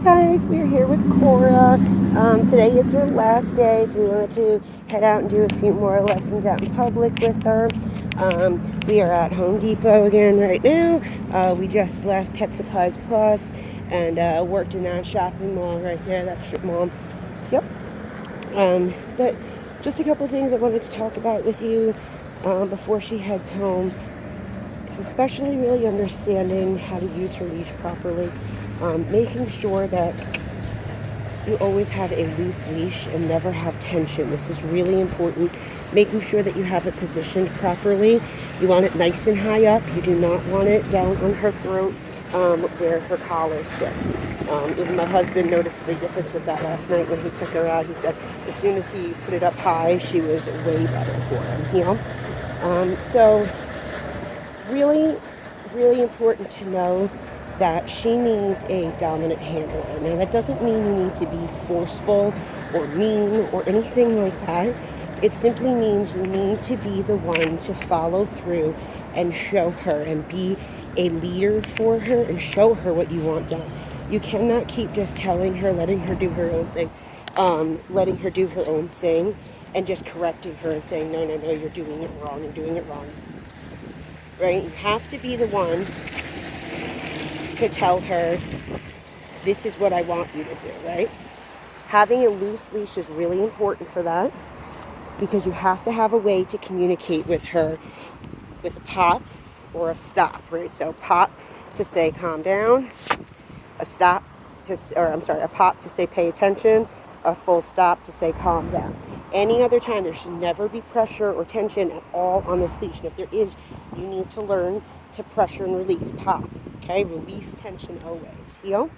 Guys, we're here with Cora. Today is her last day, so we wanted to head out and do a few more lessons out in public with her. We are at Home Depot again right now. We just left Pet Supplies Plus and worked in that shopping mall right there, that strip mall. Yep. But just a couple things I wanted to talk about with you before she heads home. Especially really understanding how to use her leash properly. Making sure that you always have a loose leash and never have tension. This is really important. Making sure that you have it positioned properly. You want it nice and high up. You do not want it down on her throat where her collar sits. Even my husband noticed a big difference with that last night when he took her out. He said as soon as he put it up high, she was way better for him, you know? So it's really, really important to know that she needs a dominant handler. Now that doesn't mean you need to be forceful or mean or anything like that. It simply means you need to be the one to follow through and show her and be a leader for her and show her what you want done. You cannot keep just telling her, letting her do her own thing, and just correcting her and saying, no, you're doing it wrong. Right? You have to be the one to tell her, this is what I want you to do, right? Having a loose leash is really important for that because you have to have a way to communicate with her with a pop or a stop, right? So pop to say calm down, a pop to say pay attention, a full stop to say calm down. Any other time, there should never be pressure or tension at all on this leash. And if there is, you need to learn to pressure and release. Pop, okay? Release tension always. Heel.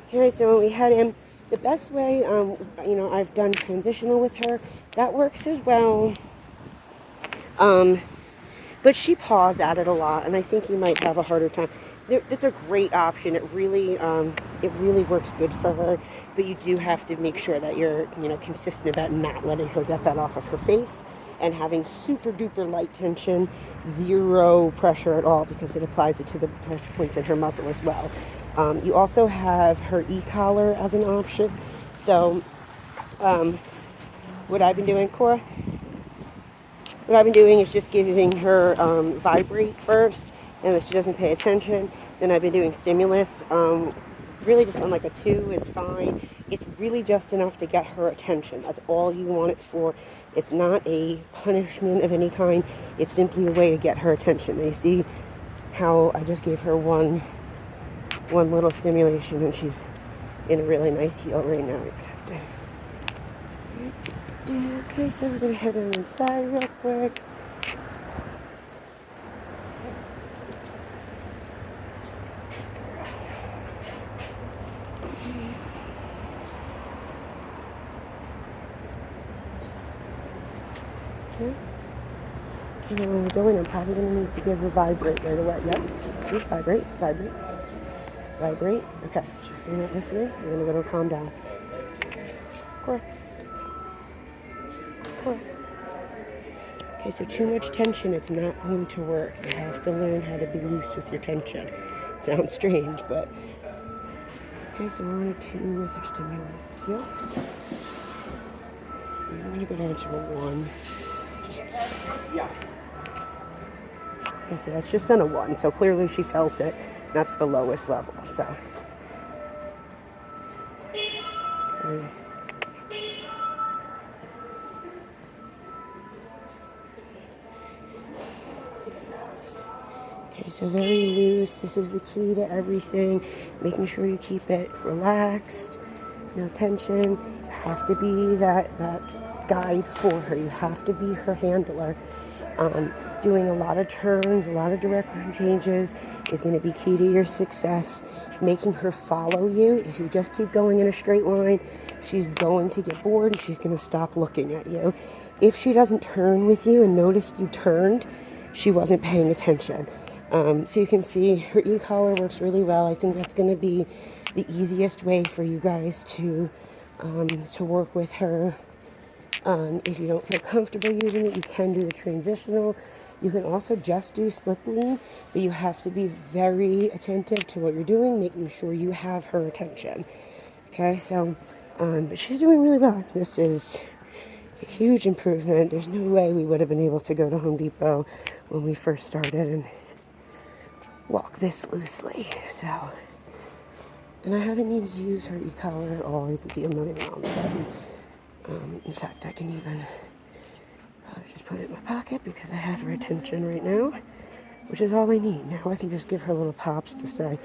Okay, so when we head in, the best way, I've done transitional with her. That works as well. But she paws at it a lot, and I think you might have a harder time. It's a great option. It really works good for her. But you do have to make sure that you're, consistent about not letting her get that off of her face and having super duper light tension, zero pressure at all, because it applies it to the points in her muzzle as well. You also have her e-collar as an option. So, what I've been doing, Cora? What I've been doing is just giving her vibrate first, and if she doesn't pay attention, then I've been doing stimulus. Really just on like a 2 is fine. It's really just enough to get her attention. That's all you want it for. It's not a punishment of any kind. It's simply a way to get her attention. And you see how I just gave her one little stimulation, and she's in a really nice heel right now. Okay, so we're going to head her inside real quick. Okay, now when we go in, I'm probably going to need to give her vibrate right away. Yep. See, vibrate. Okay, she's still not listening. We're going to go to calm down. Cora. Okay, so too much tension, it's not going to work. You have to learn how to be loose with your tension. It sounds strange, but... Okay, so we're on a 2 with her stimulus. Yep. I'm going to go down to a 1. Okay, so that's just on a 1, so clearly she felt it. That's the lowest level, so... Okay. Okay, so very loose. This is the key to everything. Making sure you keep it relaxed, no tension. You have to be that guide for her. You have to be her handler. Doing a lot of turns, a lot of direction changes is going to be key to your success. Making her follow you. If you just keep going in a straight line, she's going to get bored and she's going to stop looking at you. If she doesn't turn with you and noticed you turned, she wasn't paying attention. So you can see her e-collar works really well. I think that's going to be the easiest way for you guys to work with her. If you don't feel comfortable using it, you can do the transitional. You can also just do slip lean, but you have to be very attentive to what you're doing, making sure you have her attention. Okay, so, but she's doing really well. This is a huge improvement. There's no way we would have been able to go to Home Depot when we first started and walk this loosely. So, and I haven't needed to use her e-collar at all. You can see I'm not even on the button. In fact, I can even just put it in my pocket because I have her attention right now, which is all I need. Now I can just give her little pops to say,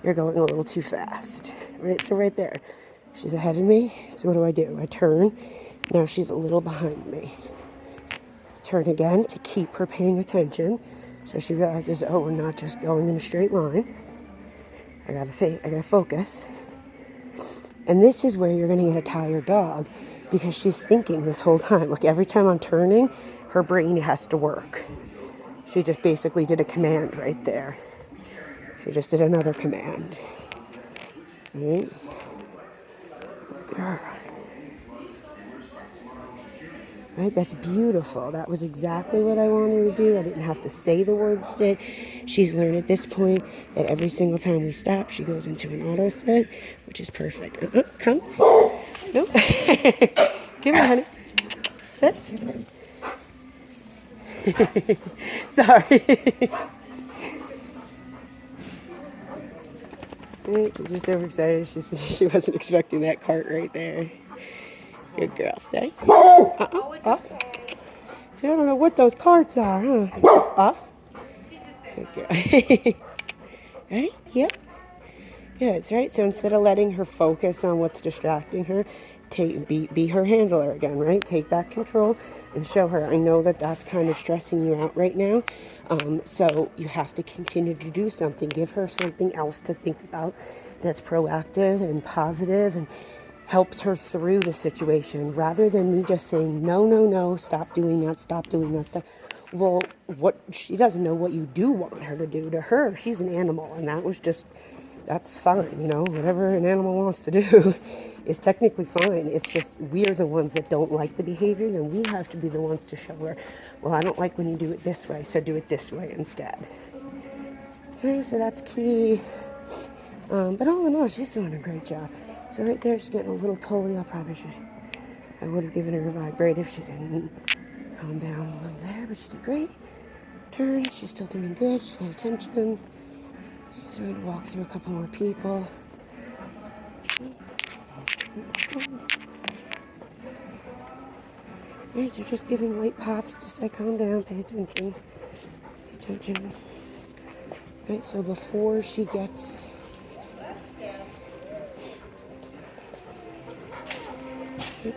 you're going a little too fast. Right, so right there, she's ahead of me. So what do? I turn. Now she's a little behind me. Turn again to keep her paying attention. So she realizes, oh, we're not just going in a straight line. I gotta focus. And this is where you're gonna get a tired dog because she's thinking this whole time. Look, every time I'm turning, her brain has to work. She just basically did a command right there. She just did another command. Right? Girl. Right? That's beautiful. That was exactly what I wanted her to do. I didn't have to say the word sit. She's learned at this point that every single time we stop, she goes into an auto sit, which is perfect. Come. Nope. Give me, honey. Sit. Sorry. Right, so just overexcited. She wasn't expecting that cart right there. Good girl, stay. Off. See, I don't know what those carts are, huh? Off. Good girl. Right? Yep. Yes, right? So instead of letting her focus on what's distracting her, be her handler again, right? Take back control and show her, I know that that's kind of stressing you out right now. So you have to continue to do something. Give her something else to think about that's proactive and positive and helps her through the situation rather than me just saying, no, no, no, stop doing that, stop doing that stuff. Well, what she doesn't know what you do want her to do. To her, she's an animal, and that's fine, whatever an animal wants to do is technically fine. It's just we're the ones that don't like the behavior, then we have to be the ones to show her, well, I don't like when you do it this way, so do it this way instead. Okay, so that's key. But all in all, she's doing a great job. So right there, she's getting a little pulley. I would have given her a vibrate if she didn't calm down a little there, but she did great. Turn, she's still doing good. She's paying attention. So we're going to walk through a couple more people. Right, so just giving light pops to say, calm down, pay attention. Pay attention. Right, so before she gets...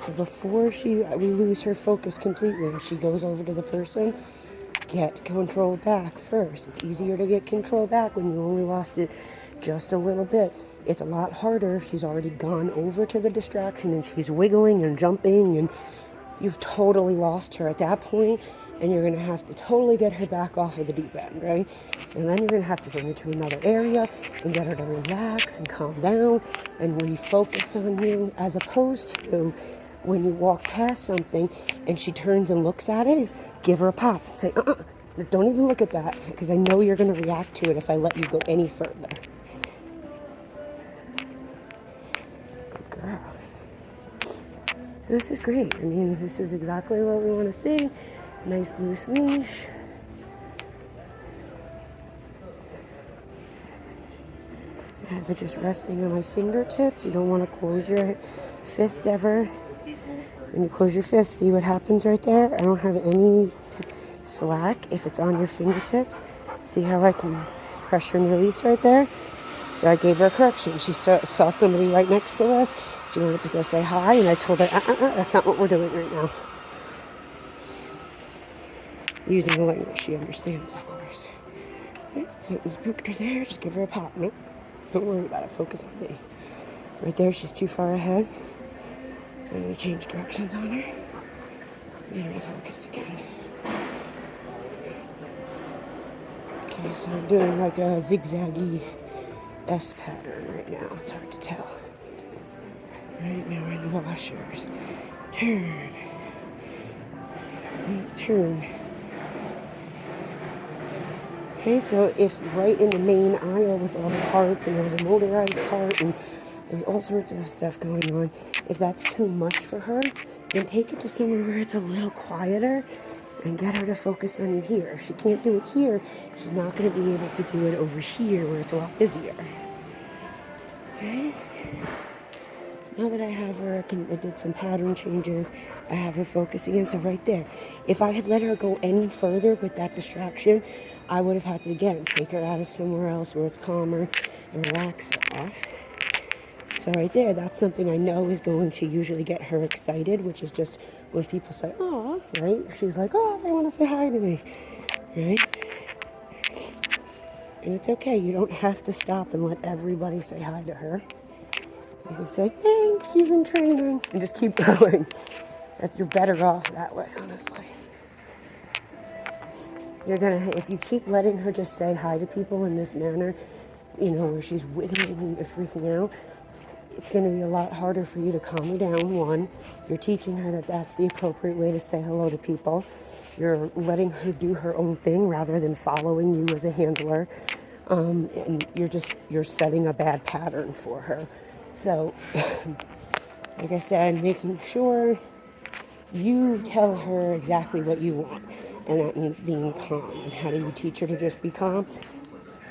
So before we lose her focus completely and she goes over to the person, get control back first. It's easier to get control back when you only lost it just a little bit. It's a lot harder if she's already gone over to the distraction and she's wiggling and jumping and you've totally lost her at that point, and you're going to have to totally get her back off of the deep end, right? And then you're going to have to bring her to another area and get her to relax and calm down and refocus on you, as opposed to when you walk past something and she turns and looks at it, give her a pop and say, don't even look at that, because I know you're going to react to it if I let you go any further. Good girl. This is great. I mean, this is exactly what we want to see. Nice loose leash. I have it just resting on my fingertips. You don't want to close your fist ever. When you close your fist, see what happens right there? I don't have any slack if it's on your fingertips. See how I can pressure and release right there? So I gave her a correction. She saw somebody right next to us. She wanted to go say hi, and I told her, that's not what we're doing right now. Using the language she understands, of course. Right, so something spooked her there, just give her a pop. Nope, don't worry about it, focus on me. Right there, she's too far ahead. So I'm going to change directions on her. Get her to focus again. Okay, so I'm doing like a zigzaggy S pattern right now. It's hard to tell. Right now we're in the washers. Turn. Turn. Okay, so if right in the main aisle with all the carts and there's a motorized cart and there's all sorts of stuff going on, if that's too much for her, then take it to somewhere where it's a little quieter and get her to focus on it here. If she can't do it here, she's not going to be able to do it over here where it's a lot busier. Okay? Now that I have her, I did some pattern changes. I have her focus again, so right there. If I had let her go any further with that distraction, I would have had to, again, take her out of somewhere else where it's calmer and relax her off. So right there, that's something I know is going to usually get her excited, which is just when people say, "Oh," right? She's like, "Oh, they want to say hi to me," right? And it's okay. You don't have to stop and let everybody say hi to her. You can say, "Thanks, she's in training," and just keep going. You're better off that way, honestly. If you keep letting her just say hi to people in this manner, where she's wiggling and freaking out, it's going to be a lot harder for you to calm her down. One, you're teaching her that that's the appropriate way to say hello to people. You're letting her do her own thing rather than following you as a handler. And you're setting a bad pattern for her. So, like I said, making sure you tell her exactly what you want. And that means being calm. And how do you teach her to just be calm?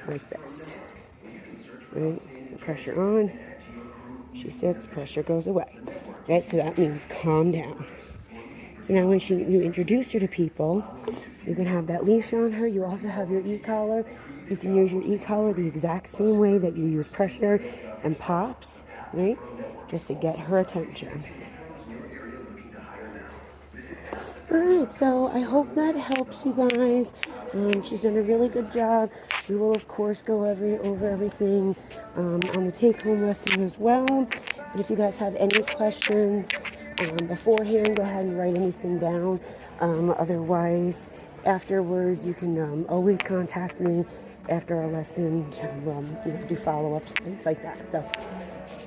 Like this. Right? Pressure on. She sits, pressure goes away. Right? So that means calm down. So now when you introduce her to people, you can have that leash on her. You also have your e-collar. You can use your e-collar the exact same way that you use pressure and pops, right? Just to get her attention. Alright, so I hope that helps you guys. She's done a really good job. We will, of course, go over everything on the take-home lesson as well. But if you guys have any questions beforehand, go ahead and write anything down. Otherwise, afterwards, you can always contact me after our lesson to do follow-ups, things like that. So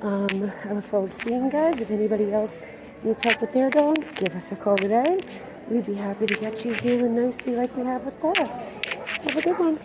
I look forward to seeing you guys. If anybody else needs help with their dogs, give us a call today. We'd be happy to get you healing nicely like we have with Cora. Have a good one.